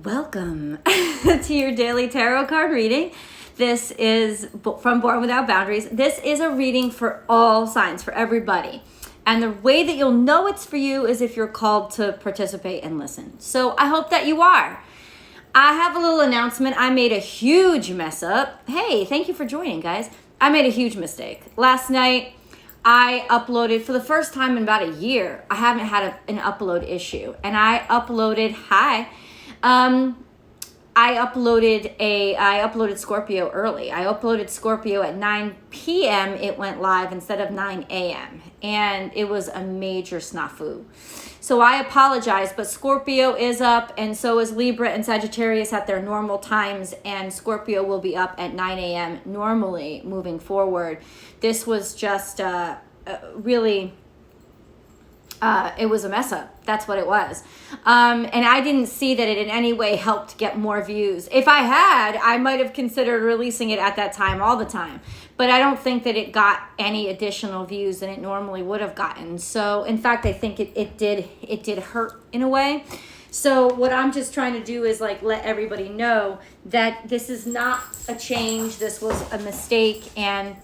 Welcome to your daily tarot card reading. This is from Born Without Boundaries. This is a reading for all signs, for everybody. And the way that you'll know it's for you is if you're called to participate and listen. So I hope that you are. I have a little announcement. I made a huge mess up. Hey, thank you for joining, guys. I made a huge mistake. Last night, I uploaded for the first time in about a year. I haven't had an upload issue. And I uploaded, I uploaded Scorpio early. I uploaded Scorpio at 9 p.m. It went live instead of 9 a.m. And it was a major snafu. So I apologize, but Scorpio is up, and so is Libra and Sagittarius at their normal times, and Scorpio will be up at 9 a.m. normally moving forward. This was just really... it was a mess up. That's what it was. And I didn't see that it in any way helped get more views. If I had, I might have considered releasing it at that time all the time. But I don't think that it got any additional views than it normally would have gotten. So, in fact, I think it did hurt in a way. So what I'm just trying to do is like let everybody know that this is not a change. This was a mistake. And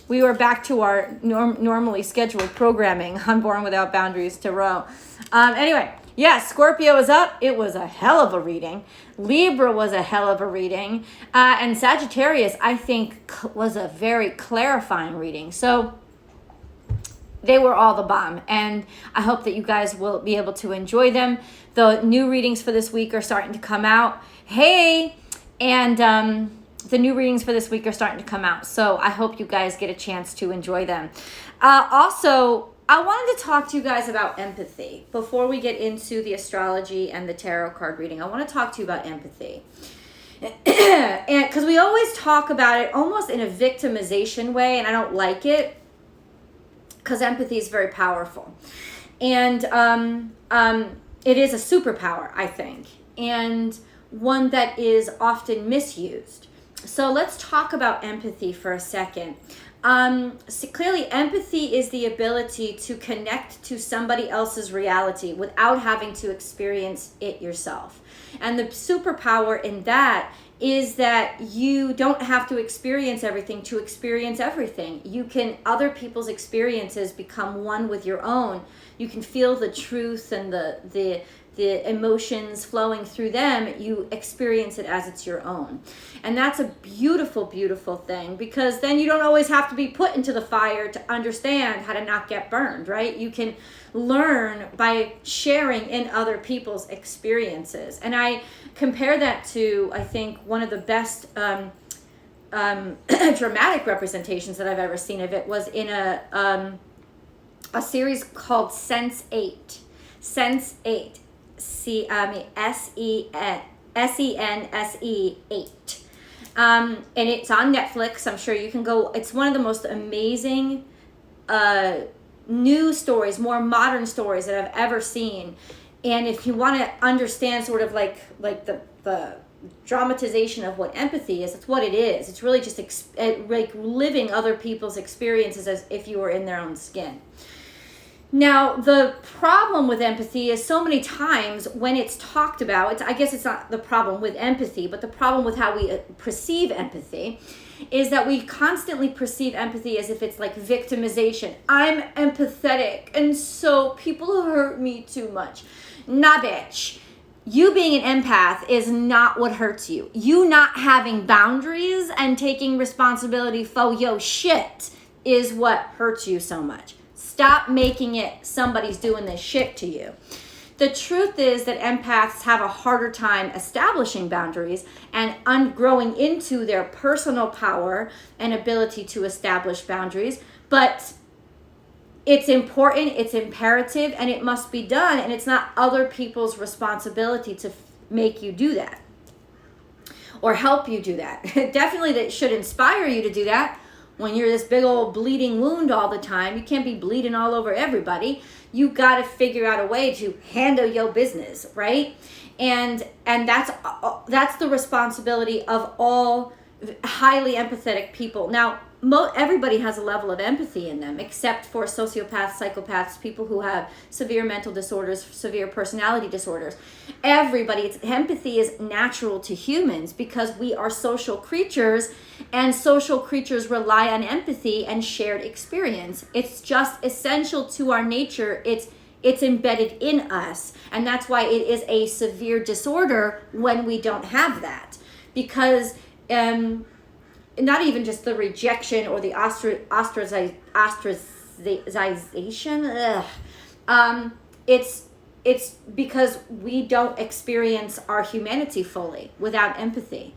we were back to our normally scheduled programming on Born Without Boundaries Tarot. Anyway, yes, Scorpio is up. It was a hell of a reading. Libra was a hell of a reading. And Sagittarius, I think, was a very clarifying reading. So they were all the bomb. And I hope that you guys will be able to enjoy them. The new readings for this week are starting to come out. Hey! And the new readings for this week are starting to come out. So I hope you guys get a chance to enjoy them. Also, I wanted to talk to you guys about empathy. Before we get into the astrology and the tarot card reading, I want to talk to you about empathy. And because we always talk about it almost in a victimization way, and I don't like it because empathy is very powerful. And it is a superpower, I think, and one that is often misused. So let's talk about empathy for a second. So clearly, empathy is the ability to connect to somebody else's reality without having to experience it yourself. And the superpower in that is that you don't have to experience everything to experience everything. Other people's experiences become one with your own. You can feel the truth and the emotions flowing through them. You experience it as it's your own. And that's a beautiful, beautiful thing, because then you don't always have to be put into the fire to understand how to not get burned, right? You can learn by sharing in other people's experiences. And I compare that to, I think, one of the best dramatic representations that I've ever seen of it was in a series called Sense8. Sense8. SENSE8. And it's on Netflix. I'm sure you can go. It's one of the most amazing news stories, more modern stories that I've ever seen. And if you want to understand sort of like the dramatization of what empathy is, it's what it is. It's really just like living other people's experiences as if you were in their own skin. Now, the problem with empathy is so many times when it's talked about, I guess it's not the problem with empathy, but the problem with how we perceive empathy is that we constantly perceive empathy as if it's like victimization. I'm empathetic, and so people hurt me too much. Nah, bitch. You being an empath is not what hurts you. You not having boundaries and taking responsibility for your shit is what hurts you so much. Stop making it somebody's doing this shit to you. The truth is that empaths have a harder time establishing boundaries and growing into their personal power and ability to establish boundaries. But it's important, it's imperative, and it must be done. And it's not other people's responsibility to make you do that or help you do that. Definitely that should inspire you to do that. When you're this big old bleeding wound all the time, you can't be bleeding all over everybody. You got to figure out a way to handle your business, right? And that's the responsibility of all highly empathetic people. Now, everybody has a level of empathy in them, except for sociopaths, psychopaths, people who have severe mental disorders, severe personality disorders. Empathy is natural to humans because we are social creatures, and social creatures rely on empathy and shared experience. It's just essential to our nature. It's embedded in us, and that's why it is a severe disorder when we don't have that, because not even just the rejection or the ostracization. It's because we don't experience our humanity fully without empathy.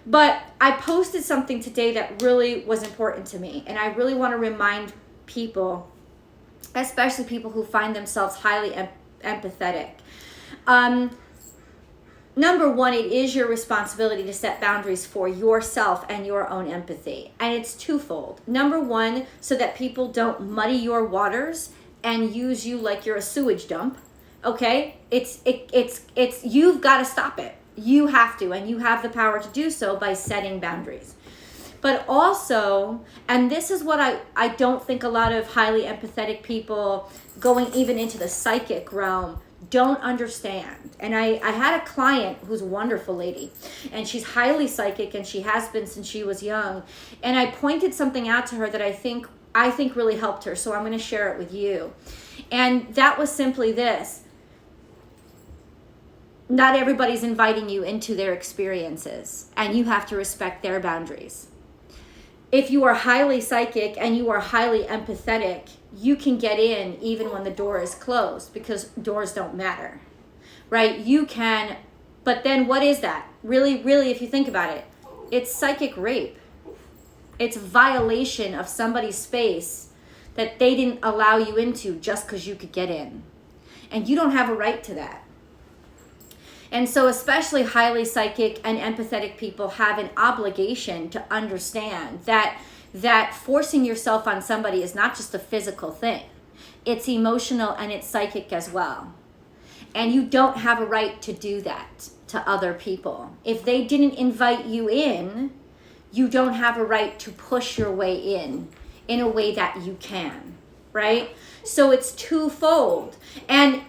But I posted something today that really was important to me, and I really want to remind people, especially people who find themselves highly empathetic. Number one, it is your responsibility to set boundaries for yourself and your own empathy. And it's twofold. Number one, so that people don't muddy your waters and use you like you're a sewage dump. Okay? It's you've got to stop it. You have to, and you have the power to do so by setting boundaries. But also, and this is what I don't think a lot of highly empathetic people going even into the psychic realm don't understand. And I had a client who's a wonderful lady, and she's highly psychic, and she has been since she was young. And I pointed something out to her that I think really helped her. So I'm going to share it with you. And that was simply this. Not everybody's inviting you into their experiences, and you have to respect their boundaries. If you are highly psychic and you are highly empathetic, you can get in even when the door is closed, because doors don't matter, right? You can, but then what is that? Really, if you think about it, it's psychic rape. It's violation of somebody's space that they didn't allow you into just because you could get in. And you don't have a right to that. And so especially highly psychic and empathetic people have an obligation to understand that forcing yourself on somebody is not just a physical thing. It's emotional and it's psychic as well. And you don't have a right to do that to other people. If they didn't invite you in, you don't have a right to push your way in a way that you can, right? So it's twofold. And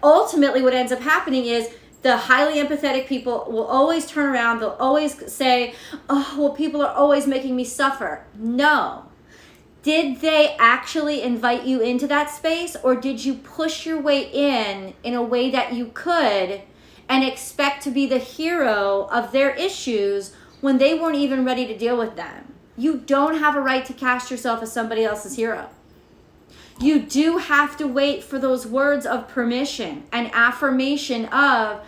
ultimately what ends up happening is the highly empathetic people will always turn around. They'll always say, oh, well, people are always making me suffer. No. Did they actually invite you into that space, or did you push your way in a way that you could and expect to be the hero of their issues when they weren't even ready to deal with them? You don't have a right to cast yourself as somebody else's hero. You do have to wait for those words of permission and affirmation of,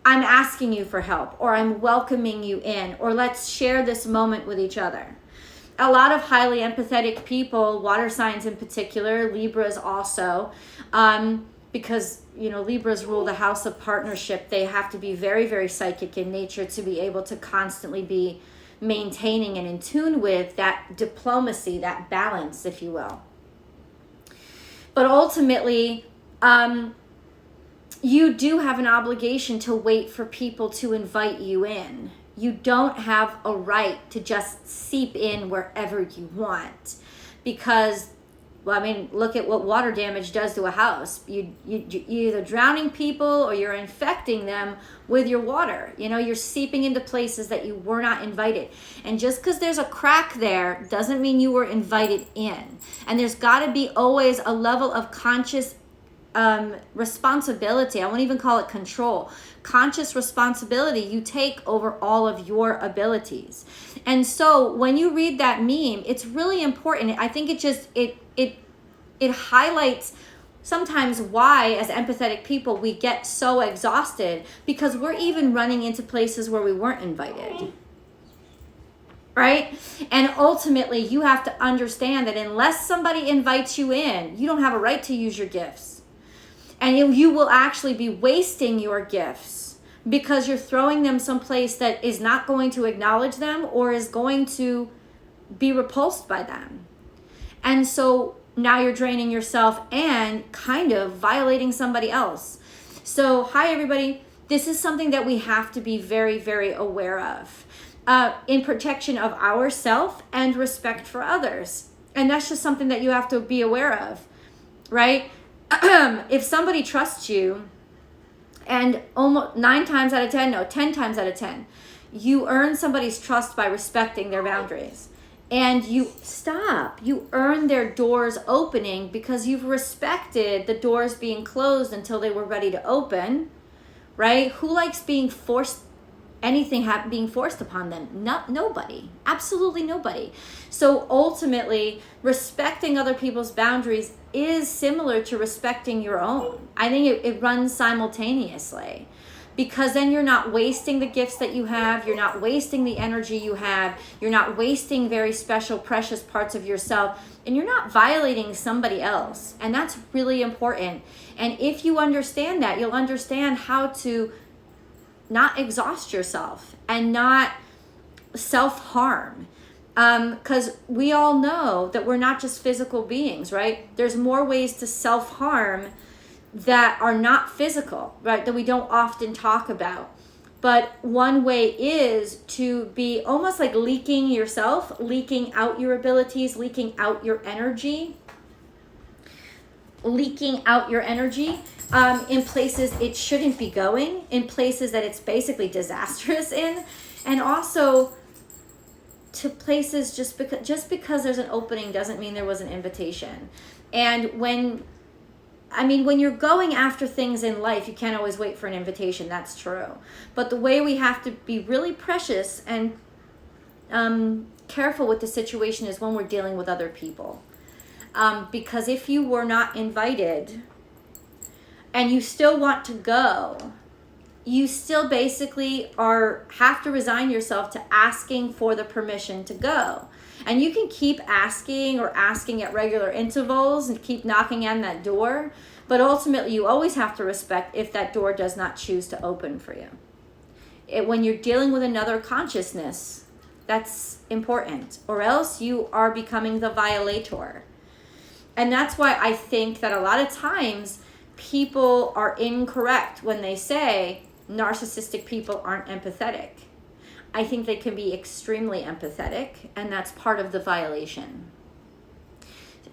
I'm asking you for help, or I'm welcoming you in, or let's share this moment with each other. A lot of highly empathetic people, water signs in particular, Libras also, because Libras rule the house of partnership. They have to be very, very psychic in nature to be able to constantly be maintaining and in tune with that diplomacy, that balance, if you will. But ultimately, you do have an obligation to wait for people to invite you in. You don't have a right to just seep in wherever you want, because, look at what water damage does to a house. You're either drowning people or you're infecting them with your water. You're seeping into places that you were not invited. And just because there's a crack there doesn't mean you were invited in. And there's got to be always a level of conscious responsibility. I won't even call it control. Conscious responsibility you take over all of your abilities. And so when you read that meme, it's really important. I think it highlights sometimes why, as empathetic people, we get so exhausted, because we're even running into places where we weren't invited. Right? And ultimately, you have to understand that unless somebody invites you in, you don't have a right to use your gifts. And you will actually be wasting your gifts because you're throwing them someplace that is not going to acknowledge them or is going to be repulsed by them. And so now you're draining yourself and kind of violating somebody else. So, hi everybody. This is something that we have to be very, very aware of. in protection of ourself and respect for others. And that's just something that you have to be aware of, right? If somebody trusts you, and almost 10 times out of 10, you earn somebody's trust by respecting their boundaries. And you earn their doors opening because you've respected the doors being closed until they were ready to open, right? Who likes being forced, being forced upon them? Nobody, absolutely nobody. So ultimately, respecting other people's boundaries is similar to respecting your own. I think it runs simultaneously, because then you're not wasting the gifts that you have, you're not wasting the energy you have, you're not wasting very special, precious parts of yourself, and you're not violating somebody else. And that's really important. And if you understand that, you'll understand how to not exhaust yourself and not self-harm. Because we all know that we're not just physical beings, right? There's more ways to self-harm that are not physical, right? That we don't often talk about. But one way is to be almost like leaking yourself, leaking out your abilities, leaking out your energy, in places it shouldn't be going, in places that it's basically disastrous in, and also to places just because there's an opening doesn't mean there was an invitation. And when you're going after things in life, you can't always wait for an invitation. That's true. But the way we have to be really precious and careful with the situation is when we're dealing with other people. Because if you were not invited and you still want to go, you still basically have to resign yourself to asking for the permission to go. And you can keep asking at regular intervals and keep knocking on that door, but ultimately you always have to respect if that door does not choose to open for you. When you're dealing with another consciousness, that's important, or else you are becoming the violator. And that's why I think that a lot of times people are incorrect when they say narcissistic people aren't empathetic. I think they can be extremely empathetic, and that's part of the violation.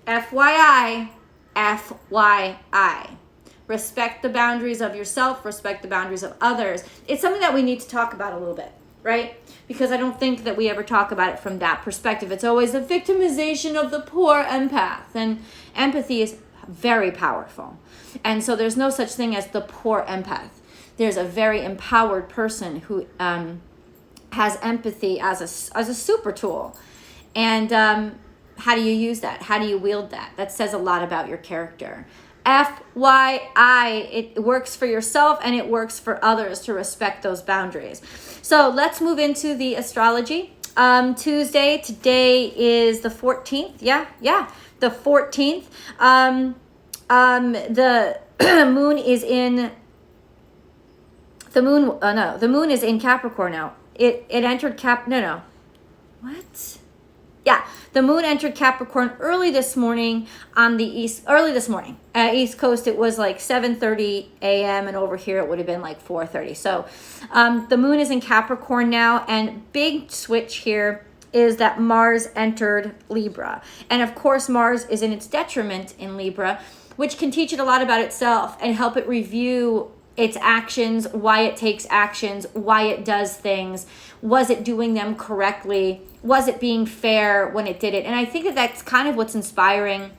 FYI. Respect the boundaries of yourself, respect the boundaries of others. It's something that we need to talk about a little bit, right? Because I don't think that we ever talk about it from that perspective. It's always the victimization of the poor empath, and empathy is very powerful. And so there's no such thing as the poor empath. There's a very empowered person who has empathy as a super tool. And how do you use that? How do you wield that? That says a lot about your character. FYI, it works for yourself and it works for others to respect those boundaries. So let's move into the astrology. Tuesday, today is the 14th. Yeah, the 14th. The moon is in the moon is in Capricorn now. It entered the moon entered Capricorn early this morning on the East Coast. It was like 7:30 a.m. and over here it would have been like 4:30. So the moon is in Capricorn now, and big switch here is that Mars entered Libra. And of course Mars is in its detriment in Libra, which can teach it a lot about itself and help it review its actions, why it takes actions, why it does things. Was it doing them correctly? Was it being fair when it did it? And I think that that's kind of what's inspiring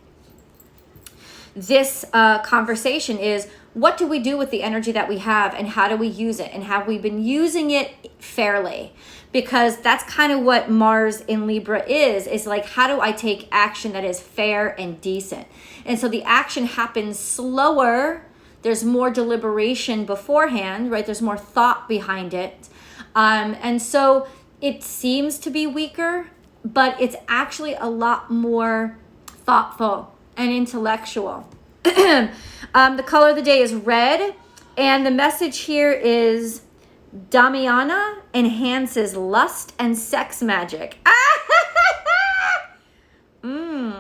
this conversation is, what do we do with the energy that we have, and how do we use it? And have we been using it fairly? Because that's kind of what Mars in Libra is like, how do I take action that is fair and decent? And so the action happens slower. There's more deliberation beforehand, right? There's more thought behind it. And so it seems to be weaker, but it's actually a lot more thoughtful and intellectual. The color of the day is red, and the message here is Damiana enhances lust and sex magic.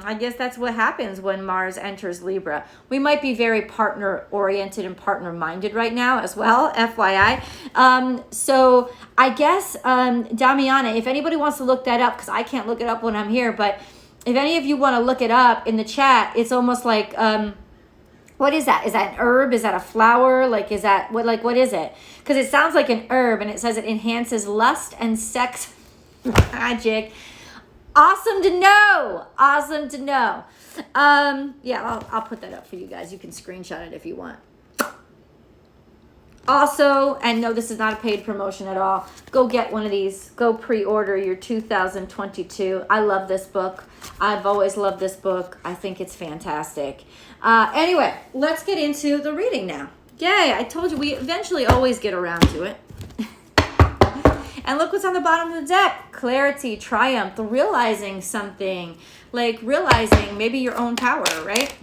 I guess that's what happens when Mars enters Libra. We might be very partner oriented and partner minded right now as well, FYI. So I guess, Damiana, if anybody wants to look that up, because I can't look it up when I'm here, but if any of you want to look it up in the chat, it's almost like, what is that? Is that an herb? Is that a flower? Like, is that, what is it? Because it sounds like an herb, and it says it enhances lust and sex magic. Awesome to know. Awesome to know. Yeah, I'll put that up for you guys. You can screenshot it if you want. Also, and no, this is not a paid promotion at all. Go get one of these. Go pre-order your 2022. I love this book. I've always loved this book. I think it's fantastic. Anyway, let's get into the reading now. Yay, I told you we eventually always get around to it. And look what's on the bottom of the deck. Clarity, triumph, realizing something. Like realizing maybe your own power, right?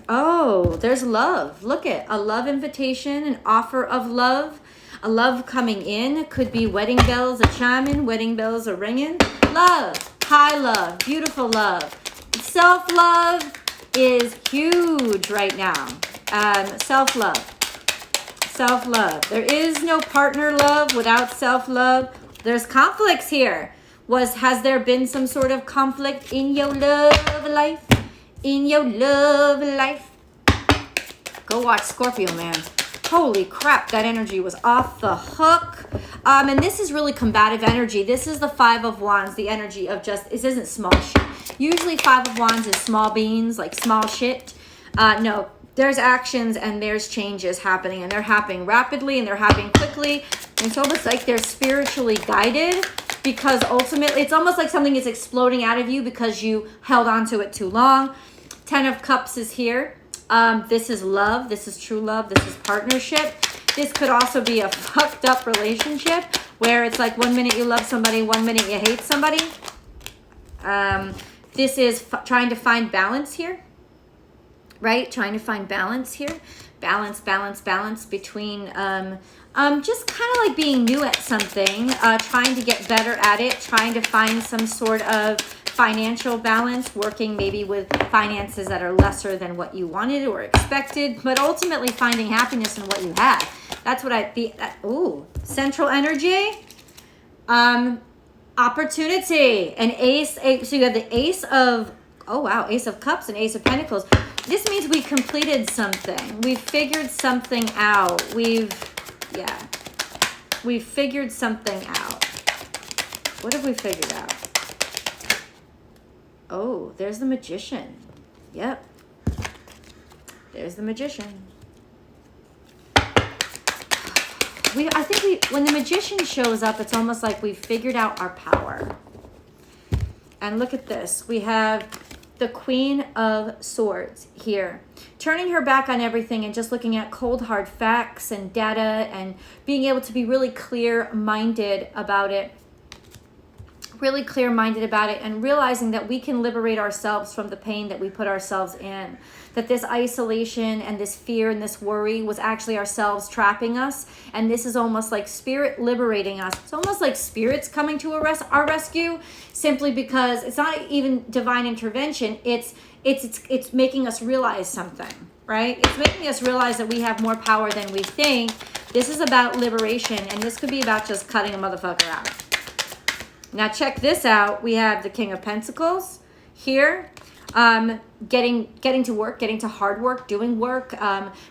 Oh, there's love. Look at a love invitation, an offer of love. A love coming in. Could be wedding bells are chiming, wedding bells are ringing. Love, high love, beautiful love. Self-love is huge right now. Self-love. Self-love. There is no partner love without self-love. There's conflicts here. Has there been some sort of conflict in your love life? In your love life? Go watch Scorpio, man. Holy crap, that energy was off the hook. And this is really combative energy. This is the Five of Wands, the energy of just, this isn't small shit. Usually Five of Wands is small beans, like small shit. No, there's actions and there's changes happening, and they're happening rapidly and they're happening quickly. And it's almost like they're spiritually guided, because ultimately it's almost like something is exploding out of you because you held on to it too long. 10 of Cups is here. This is love. This is true love. This is partnership. This could also be a fucked up relationship where it's like 1 minute you love somebody, 1 minute you hate somebody. This is trying to find balance here. Right? Trying to find balance here. Balance between just kind of like being new at something, trying to get better at it, trying to find some sort of financial balance, working maybe with finances that are lesser than what you wanted or expected, but ultimately finding happiness in what you have. That's what central energy, opportunity, an ace. So you have the ace of, Ace of Cups and Ace of Pentacles. This means we completed something. We figured something out. We've figured something out. What have we figured out? Oh, there's the Magician. Yep. There's the Magician. I think when the Magician shows up, it's almost like we've figured out our power. And look at this. We have the Queen of Swords here, turning her back on everything and just looking at cold hard facts and data and being able to be really clear-minded about it. And realizing that we can liberate ourselves from the pain that we put ourselves in. That this isolation and this fear and this worry was actually ourselves trapping us. And this is almost like spirit liberating us. It's almost like spirits coming to our rescue, simply because it's not even divine intervention. It's making us realize something, right? It's making us realize that we have more power than we think. This is about liberation, and this could be about just cutting a motherfucker out. Now check this out. We have the King of Pentacles here. Getting to work, getting to hard work, doing work,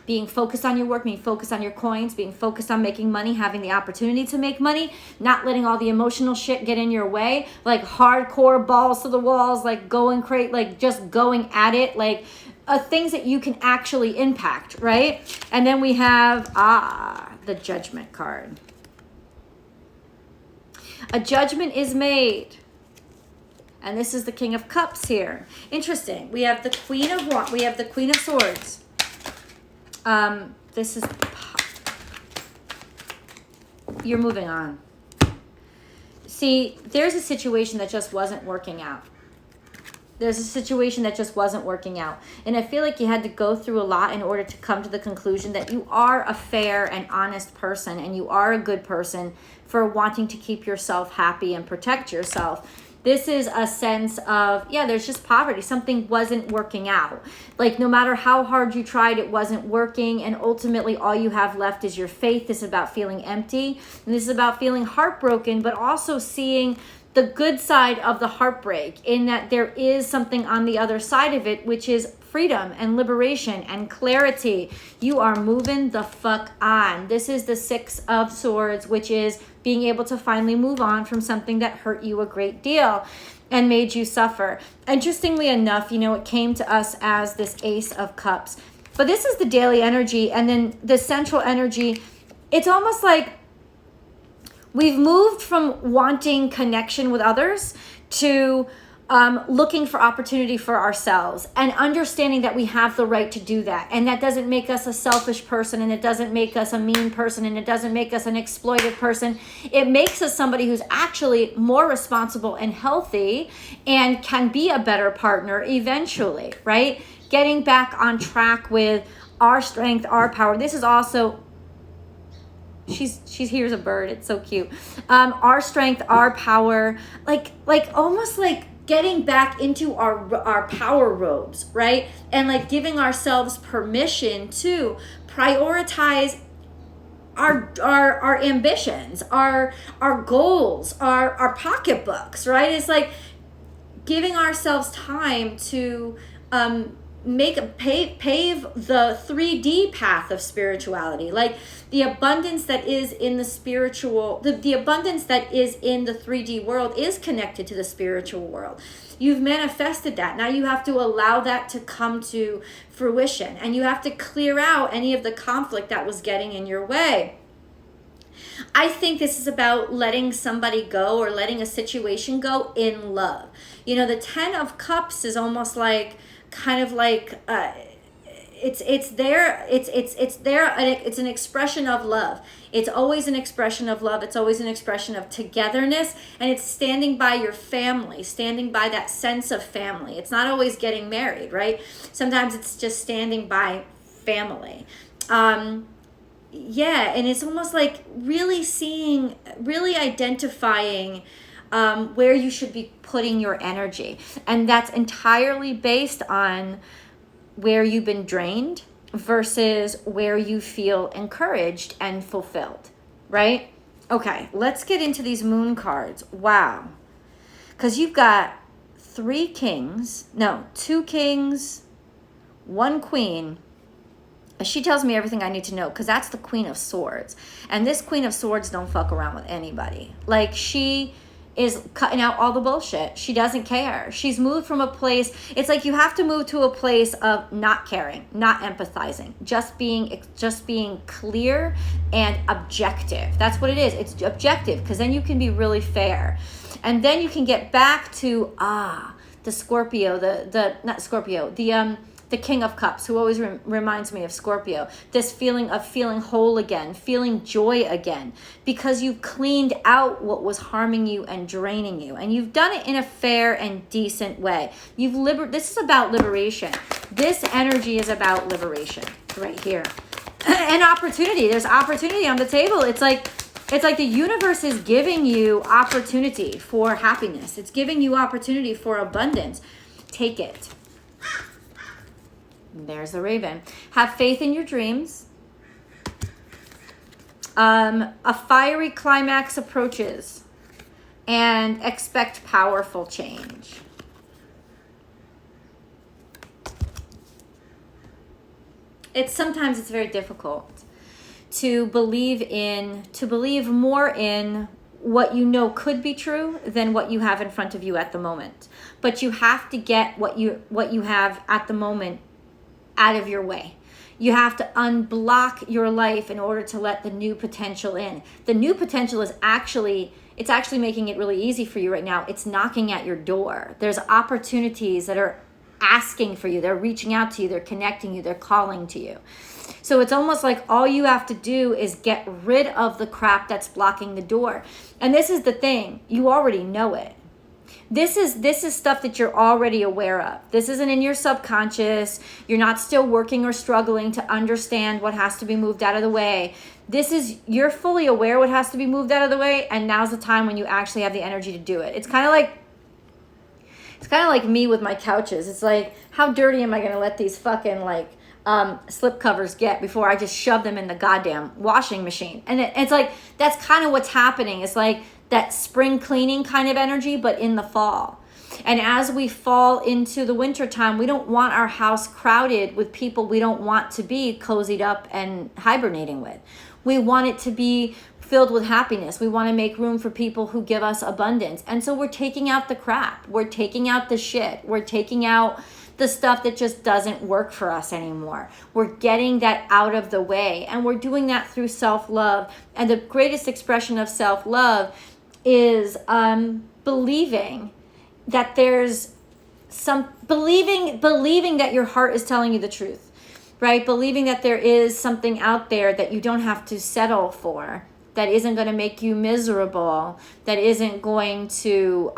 being focused on your work, being focused on your coins, being focused on making money, having the opportunity to make money, not letting all the emotional shit get in your way, like hardcore balls to the walls, like just going at it, like things that you can actually impact, right? And then we have, the Judgment card. A judgment is made. And this is the King of Cups here. Interesting. We have the Queen of Swords. This is, you're moving on. See, there's a situation that just wasn't working out. There's a situation that just wasn't working out. And I feel like you had to go through a lot in order to come to the conclusion that you are a fair and honest person, and you are a good person for wanting to keep yourself happy and protect yourself. This is a sense of, yeah, there's just poverty. Something wasn't working out. Like, no matter how hard you tried, it wasn't working. And ultimately, all you have left is your faith. This is about feeling empty. And this is about feeling heartbroken, but also seeing the good side of the heartbreak, in that there is something on the other side of it, which is freedom and liberation and clarity. You are moving the fuck on. This is the Six of Swords, which is being able to finally move on from something that hurt you a great deal and made you suffer. Interestingly enough, you know, it came to us as this Ace of Cups. But this is the daily energy, and then the central energy. It's almost like we've moved from wanting connection with others to looking for opportunity for ourselves, and understanding that we have the right to do that. And that doesn't make us a selfish person, and it doesn't make us a mean person, and it doesn't make us an exploitive person. It makes us somebody who's actually more responsible and healthy and can be a better partner eventually, right? Getting back on track with our strength, our power. This is also, she's here's a bird, it's so cute. Our strength, our power, like almost like getting back into our power robes, right? And like giving ourselves permission to prioritize our ambitions, our goals, our pocketbooks, right? It's like giving ourselves time to pave the 3D path of spirituality. Like the abundance that is in the spiritual, the abundance that is in the 3D world is connected to the spiritual world. You've manifested that. Now you have to allow that to come to fruition, and you have to clear out any of the conflict that was getting in your way. I think this is about letting somebody go, or letting a situation go in love. You know, the 10 of Cups is almost like, kind of like, it's an expression of love. It's always an expression of love. It's always an expression of togetherness, and it's standing by your family, standing by that sense of family. It's not always getting married, right? Sometimes it's just standing by family. Yeah, and it's almost like really identifying where you should be putting your energy. And that's entirely based on where you've been drained versus where you feel encouraged and fulfilled, right? Okay, let's get into these moon cards. Wow. Because you've got 2 kings, 1 queen. She tells me everything I need to know, because that's the Queen of Swords. And this Queen of Swords don't fuck around with anybody. Like, she is cutting out all the bullshit. She doesn't care. She's moved from a place, it's like you have to move to a place of not caring, not empathizing, just being clear and objective. That's what it is. It's objective, because then you can be really fair. And then you can get back to the Scorpio, the King of Cups, who always reminds me of Scorpio. This feeling of feeling whole again, feeling joy again, because you've cleaned out what was harming you and draining you, and you've done it in a fair and decent way. This is about liberation. This energy is about liberation right here. And opportunity. There's opportunity on the table. It's like the universe is giving you opportunity for happiness. It's giving you opportunity for abundance. Take it. There's the raven. Have faith in your dreams. A fiery climax approaches, and expect powerful change. Sometimes it's very difficult to believe more in what you know could be true than what you have in front of you at the moment. But you have to get what you have at the moment out of your way. You have to unblock your life in order to let the new potential in. The new potential is actually making it really easy for you right now. It's knocking at your door. There's opportunities that are asking for you. They're reaching out to you. They're connecting you. They're calling to you. So it's almost like all you have to do is get rid of the crap that's blocking the door. And this is the thing. You already know it. This is stuff that you're already aware of. This isn't in your subconscious. You're not still working or struggling to understand what has to be moved out of the way. You're fully aware what has to be moved out of the way, and now's the time when you actually have the energy to do it. It's kind of like me with my couches. It's like, how dirty am I going to let these fucking slip covers get before I just shove them in the goddamn washing machine? And it's like, that's kind of what's happening. It's like that spring cleaning kind of energy, but in the fall. And as we fall into the winter time, we don't want our house crowded with people we don't want to be cozied up and hibernating with. We want it to be filled with happiness. We want to make room for people who give us abundance. And so we're taking out the crap. We're taking out the shit. We're taking out the stuff that just doesn't work for us anymore. We're getting that out of the way. And we're doing that through self-love. And the greatest expression of self-love is believing that there's believing that your heart is telling you the truth, right? Believing that there is something out there that you don't have to settle for, that isn't going to make you miserable, that isn't going to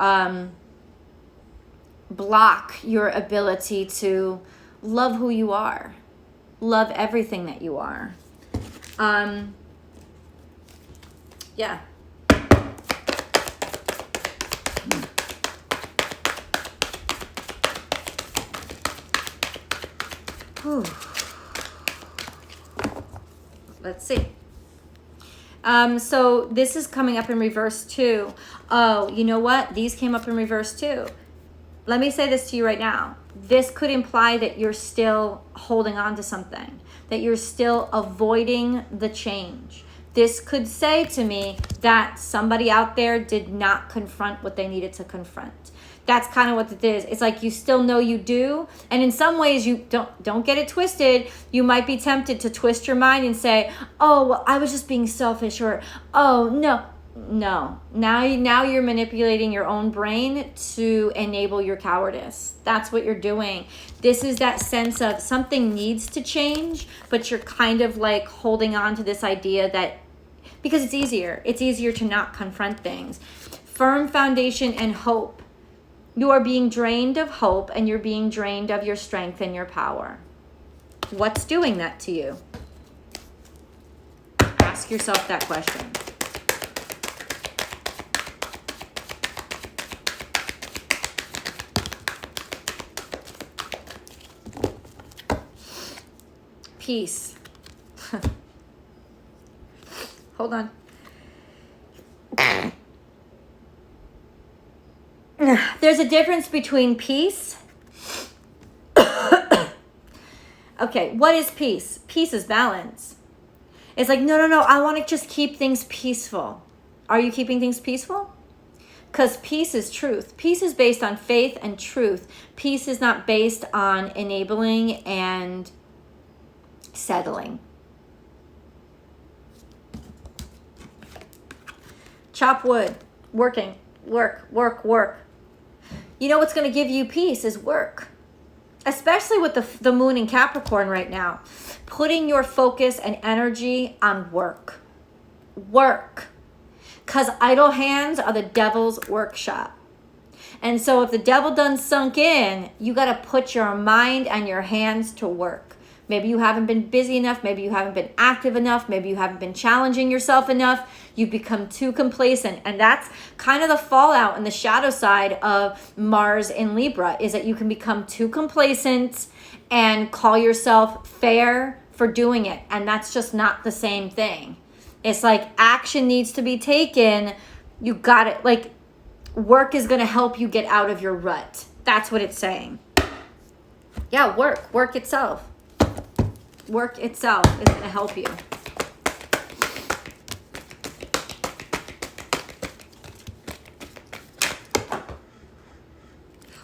block your ability to love who you are, love everything that you are. Yeah. Whew. Let's see. So this is coming up in reverse too. Oh, you know what? These came up in reverse too. Let me say this to you right now. This could imply that you're still holding on to something, that you're still avoiding the change. This could say to me that somebody out there did not confront what they needed to confront. That's kind of what it is. It's like you still know you do. And in some ways, you don't get it twisted. You might be tempted to twist your mind and say, oh, well, I was just being selfish, or, oh, no. Now you're manipulating your own brain to enable your cowardice. That's what you're doing. This is that sense of something needs to change, but you're kind of like holding on to this idea that, because it's easier to not confront things. Firm foundation and hope. You are being drained of hope, and you're being drained of your strength and your power. What's doing that to you? Ask yourself that question. Peace. Hold on. There's a difference between peace. Okay, what is peace? Peace is balance. It's like, no, I want to just keep things peaceful. Are you keeping things peaceful? Because peace is truth. Peace is based on faith and truth. Peace is not based on enabling and settling. Chop wood. Working. Work. You know what's going to give you peace is work. Especially with the moon in Capricorn right now. Putting your focus and energy on work. Work. Because idle hands are the devil's workshop. And so if the devil done sunk in, you got to put your mind and your hands to work. Maybe you haven't been busy enough. Maybe you haven't been active enough. Maybe you haven't been challenging yourself enough. You've become too complacent. And that's kind of the fallout and the shadow side of Mars in Libra, is that you can become too complacent and call yourself fair for doing it. And that's just not the same thing. It's like action needs to be taken. You got it. Like, work is going to help you get out of your rut. That's what it's saying. Yeah, work itself. Work itself is going to help you.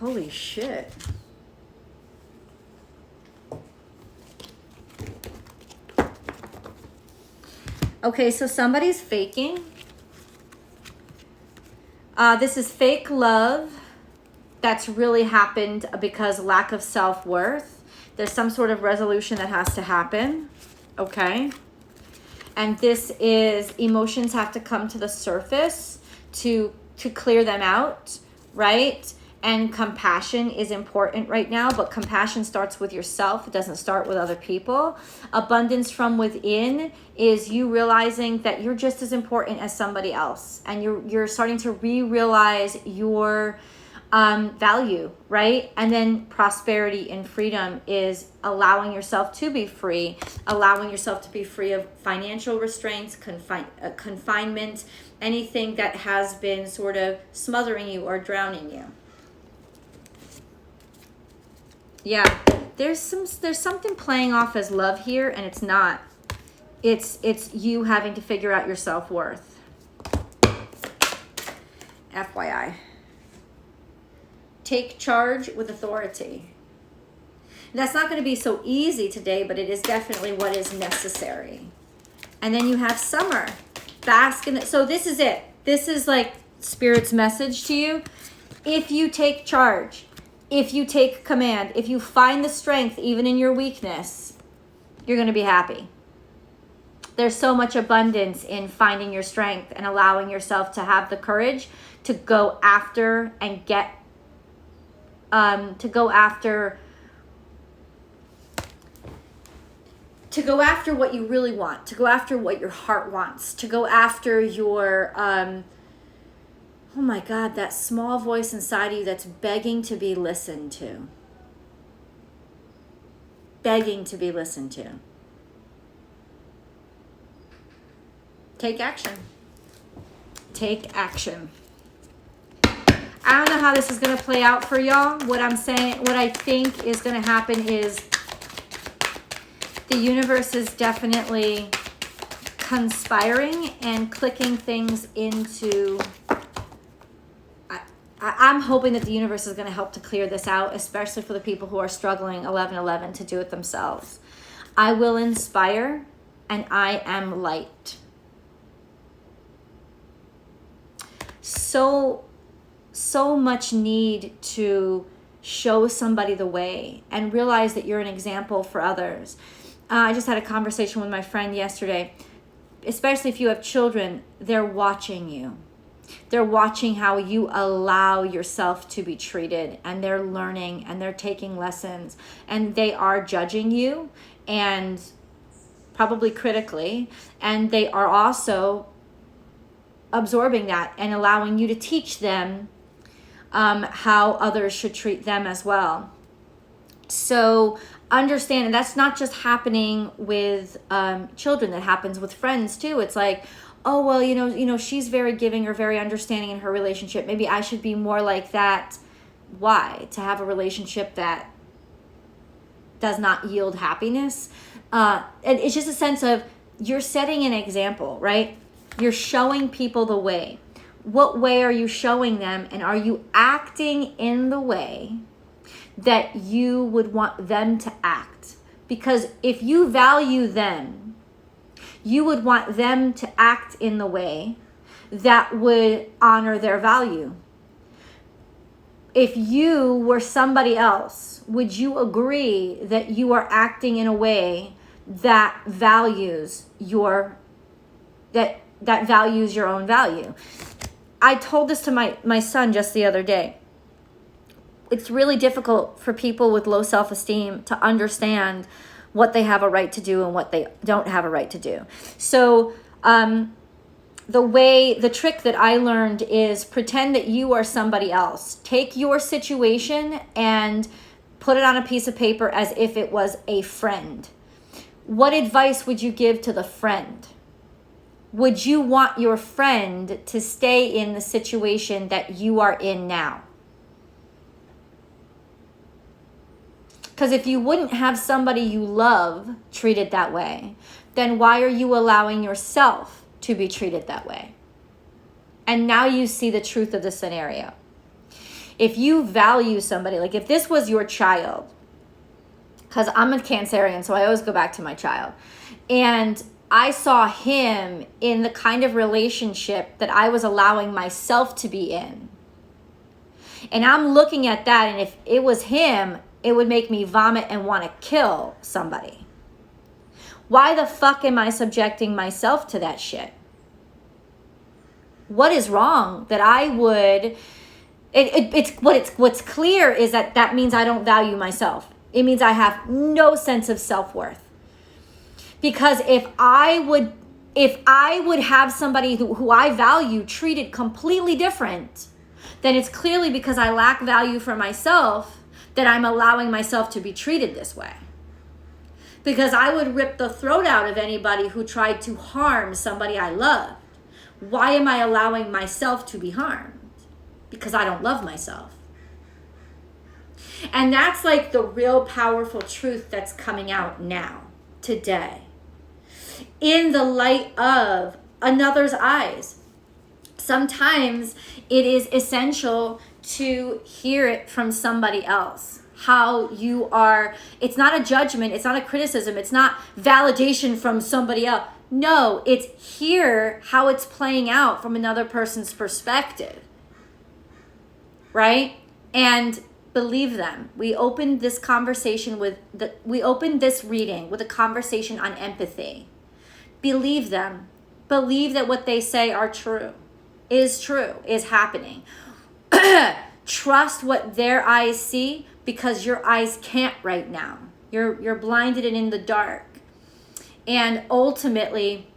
Holy shit. Okay, so somebody's faking. This is fake love that's really happened because lack of self-worth. There's some sort of resolution that has to happen, okay? And this is emotions have to come to the surface to clear them out, right? And compassion is important right now, but compassion starts with yourself. It doesn't start with other people. Abundance from within is you realizing that you're just as important as somebody else. And you're starting to realize your value, right? And then prosperity and freedom is allowing yourself to be free, allowing yourself to be free of financial restraints, confinement, anything that has been sort of smothering you or drowning you. Yeah, there's something playing off as love here, and it's not. It's you having to figure out your self-worth. FYI. Take charge with authority. That's not going to be so easy today, but it is definitely what is necessary. And then you have summer. Bask in it. So this is it. This is like Spirit's message to you. If you take charge, if you take command, if you find the strength even in your weakness, you're going to be happy. There's so much abundance in finding your strength and allowing yourself to have the courage to go after and get to go after what you really want, to go after what your heart wants, to go after your oh my God, that small voice inside of you that's begging to be listened to. Begging to be listened to. Take action. Take action. I don't know how this is going to play out for y'all. What I think is going to happen is the universe is definitely conspiring and clicking things into... I'm hoping that the universe is going to help to clear this out, especially for the people who are struggling 11/11 to do it themselves. I will inspire, and I am light. So much need to show somebody the way and realize that you're an example for others. I just had a conversation with my friend yesterday. Especially if you have children, they're watching you. They're watching how you allow yourself to be treated, and they're learning and they're taking lessons, and they are judging you, and probably critically, and they are also absorbing that and allowing you to teach them how others should treat them as well. So understand, and that's not just happening with children, that happens with friends too. It's like, oh, well, you know, she's very giving or very understanding in her relationship. Maybe I should be more like that. Why? To have a relationship that does not yield happiness. And it's just a sense of you're setting an example, right? You're showing people the way. What way are you showing them? And are you acting in the way that you would want them to act? Because if you value them, you would want them to act in the way that would honor their value. If you were somebody else, would you agree that you are acting in a way that values your own value? I told this to my son just the other day. It's really difficult for people with low self-esteem to understand what they have a right to do and what they don't have a right to do. So the trick that I learned is pretend that you are somebody else. Take your situation and put it on a piece of paper as if it was a friend. What advice would you give to the friend? Would you want your friend to stay in the situation that you are in now? Because if you wouldn't have somebody you love treated that way, then why are you allowing yourself to be treated that way? And now you see the truth of the scenario. If you value somebody, like if this was your child, because I'm a Cancerian, so I always go back to my child, and I saw him in the kind of relationship that I was allowing myself to be in, and I'm looking at that, and if it was him, it would make me vomit and want to kill somebody. Why the fuck am I subjecting myself to that shit? What is wrong that I would What's clear is that means I don't value myself. It means I have no sense of self-worth. Because if I would have somebody who I value treated completely different, then it's clearly because I lack value for myself that I'm allowing myself to be treated this way. Because I would rip the throat out of anybody who tried to harm somebody I loved. Why am I allowing myself to be harmed? Because I don't love myself. And that's like the real powerful truth that's coming out now, today, in the light of another's eyes. Sometimes it is essential to hear it from somebody else. How you are, it's not a judgment, it's not a criticism, it's not validation from somebody else. No, it's hear how it's playing out from another person's perspective. Right? And believe them. We opened this conversation we opened this reading with a conversation on empathy. Believe them. Believe that what they say are true, is happening. Trust what their eyes see, because your eyes can't right now. You're blinded and in the dark. And ultimately,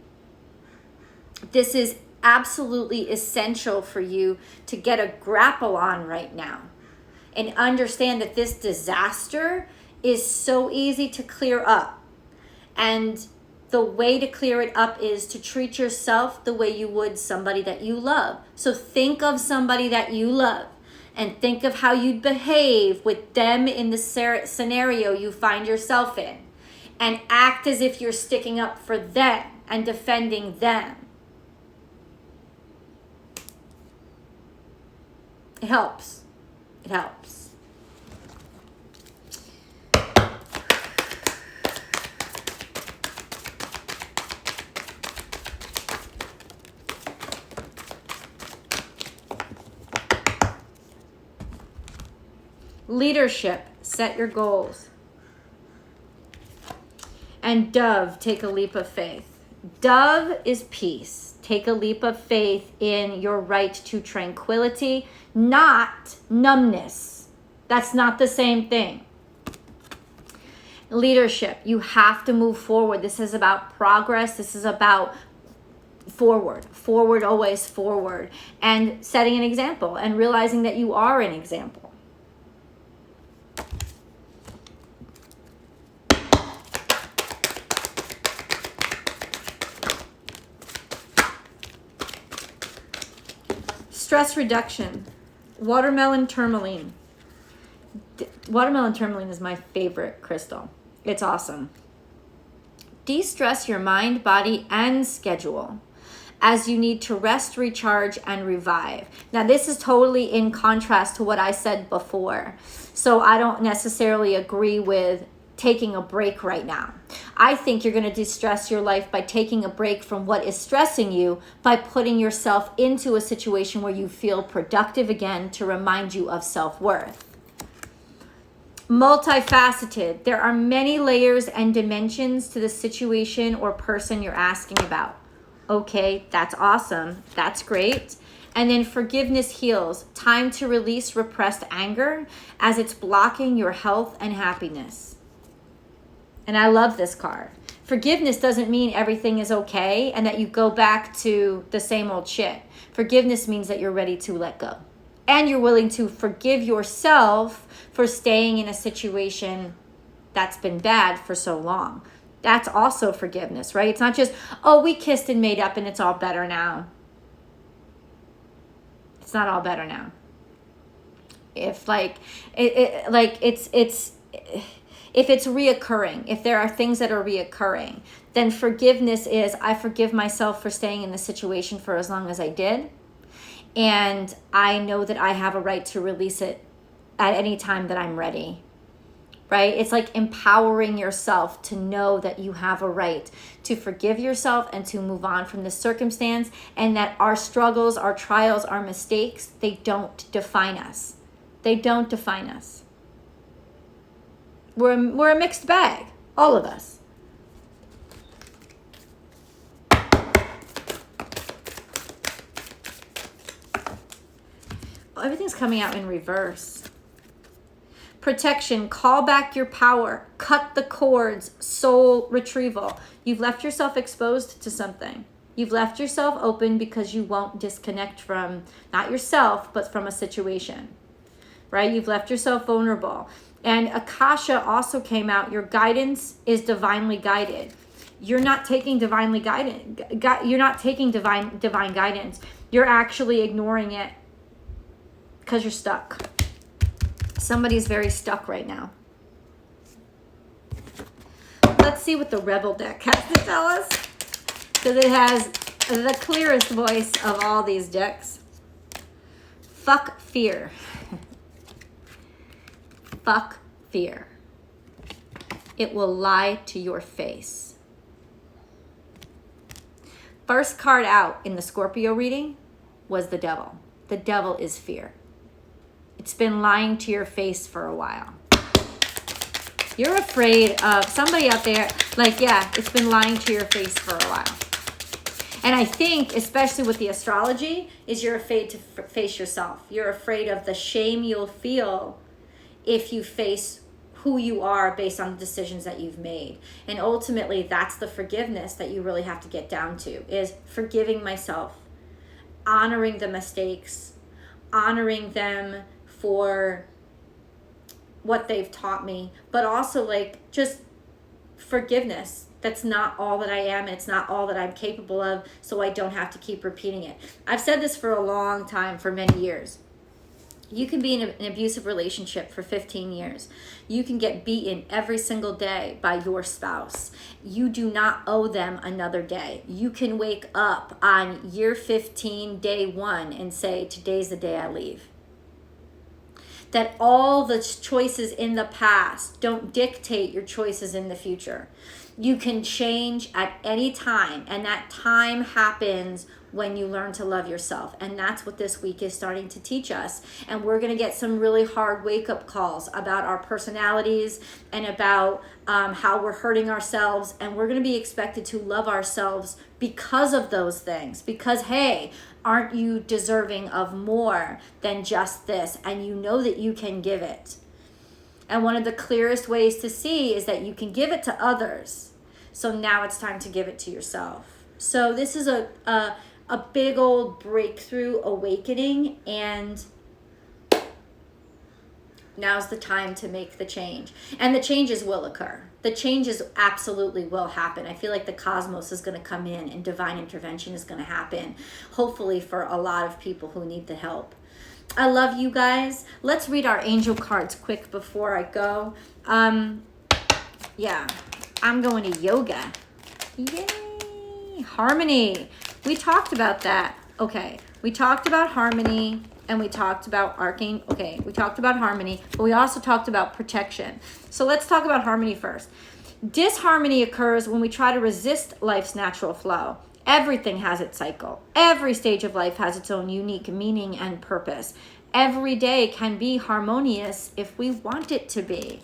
this is absolutely essential for you to get a grapple on right now and understand that this disaster is so easy to clear up. And the way to clear it up is to treat yourself the way you would somebody that you love. So think of somebody that you love and think of how you'd behave with them in the scenario you find yourself in, and act as if you're sticking up for them and defending them. It helps. It helps. Leadership, set your goals. And Dove, take a leap of faith. Dove is peace. Take a leap of faith in your right to tranquility, not numbness. That's not the same thing. Leadership, you have to move forward. This is about progress. This is about forward, always forward, and setting an example and realizing that you are an example. Stress reduction, watermelon tourmaline. Watermelon tourmaline is my favorite crystal. It's awesome. De-stress your mind, body, and schedule as you need to rest, recharge, and revive. Now, this is totally in contrast to what I said before. So I don't necessarily agree with taking a break right now. I think you're going to de-stress your life by taking a break from what is stressing you, by putting yourself into a situation where you feel productive again to remind you of self-worth. Multifaceted. There are many layers and dimensions to the situation or person you're asking about. Okay, that's awesome. That's great. And then forgiveness heals. Time to release repressed anger as it's blocking your health and happiness. And I love this card. Forgiveness doesn't mean everything is okay and that you go back to the same old shit. Forgiveness means that you're ready to let go. And you're willing to forgive yourself for staying in a situation that's been bad for so long. That's also forgiveness, right? It's not just, oh, we kissed and made up and it's all better now. It's not all better now. If if it's reoccurring, if there are things that are reoccurring, then forgiveness is, I forgive myself for staying in the situation for as long as I did. And I know that I have a right to release it at any time that I'm ready, right? It's like empowering yourself to know that you have a right to forgive yourself and to move on from this circumstance, and that our struggles, our trials, our mistakes, they don't define us. They don't define us. We're a mixed bag, all of us. Everything's coming out in reverse. Protection, call back your power, cut the cords, soul retrieval. You've left yourself exposed to something. You've left yourself open because you won't disconnect from, not yourself, but from a situation, right? You've left yourself vulnerable. And Akasha also came out. Your guidance is divinely guided. You're not taking divinely guided. You're not taking divine guidance. You're actually ignoring it because you're stuck. Somebody's very stuck right now. Let's see what the Rebel deck has to tell us, because it has the clearest voice of all these decks. Fuck fear. Fuck fear. It will lie to your face. First card out in the Scorpio reading was the devil. The devil is fear. It's been lying to your face for a while. You're afraid of somebody out there, like, yeah, it's been lying to your face for a while. And I think, especially with the astrology, is you're afraid to face yourself. You're afraid of the shame you'll feel if you face who you are based on the decisions that you've made. And ultimately, that's the forgiveness that you really have to get down to, is forgiving myself, honoring the mistakes, honoring them for what they've taught me, but also like just forgiveness. That's not all that I am. It's not all that I'm capable of, so I don't have to keep repeating it. I've said this for a long time, for many years. You can be in an abusive relationship for 15 years. You can get beaten every single day by your spouse. You do not owe them another day. You can wake up on year 15, day 1, and say, today's the day I leave. That all the choices in the past don't dictate your choices in the future. You can change at any time, and that time happens when you learn to love yourself. And that's what this week is starting to teach us. And we're going to get some really hard wake-up calls about our personalities and about how we're hurting ourselves. And we're going to be expected to love ourselves because of those things. Because, hey, aren't you deserving of more than just this? And you know that you can give it. And one of the clearest ways to see is that you can give it to others. So now it's time to give it to yourself. So this is a big old breakthrough awakening, and now's the time to make the change. And the changes will occur. The changes absolutely will happen. I feel like the cosmos is going to come in and divine intervention is going to happen, hopefully for a lot of people who need the help. I love you guys. Let's read our angel cards quick before I go. Yeah, I'm going to yoga. Yay! Harmony. We talked about that. Okay, we talked about harmony, and we talked about arcane. Okay, we talked about harmony, but we also talked about protection. So let's talk about harmony first. Disharmony occurs when we try to resist life's natural flow. Everything has its cycle. Every stage of life has its own unique meaning and purpose. Every day can be harmonious if we want it to be.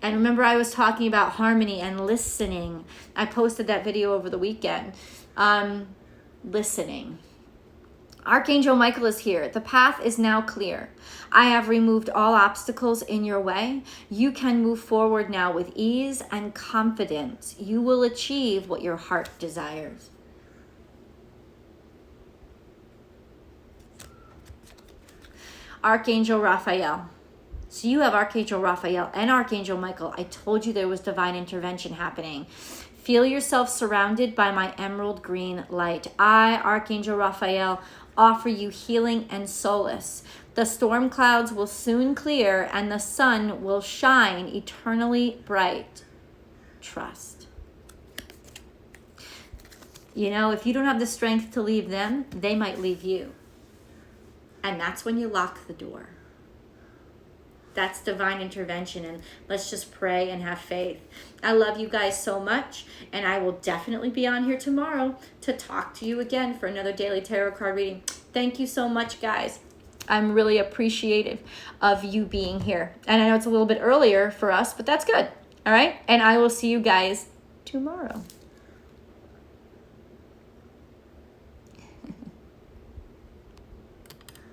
And remember, I was talking about harmony and listening. I posted that video over the weekend. Listening. Archangel Michael is here. The path is now clear. I have removed all obstacles in your way. You can move forward now with ease and confidence. You will achieve what your heart desires. Archangel Raphael. So you have Archangel Raphael and Archangel Michael. I told you there was divine intervention happening. Feel yourself surrounded by my emerald green light. I, Archangel Raphael, offer you healing and solace. The storm clouds will soon clear and the sun will shine eternally bright. Trust. You know, if you don't have the strength to leave them, they might leave you. And that's when you lock the door. That's divine intervention, and let's just pray and have faith. I love you guys so much, and I will definitely be on here tomorrow to talk to you again for another daily tarot card reading. Thank you so much, guys. I'm really appreciative of you being here. And I know it's a little bit earlier for us, but that's good. All right? And I will see you guys tomorrow.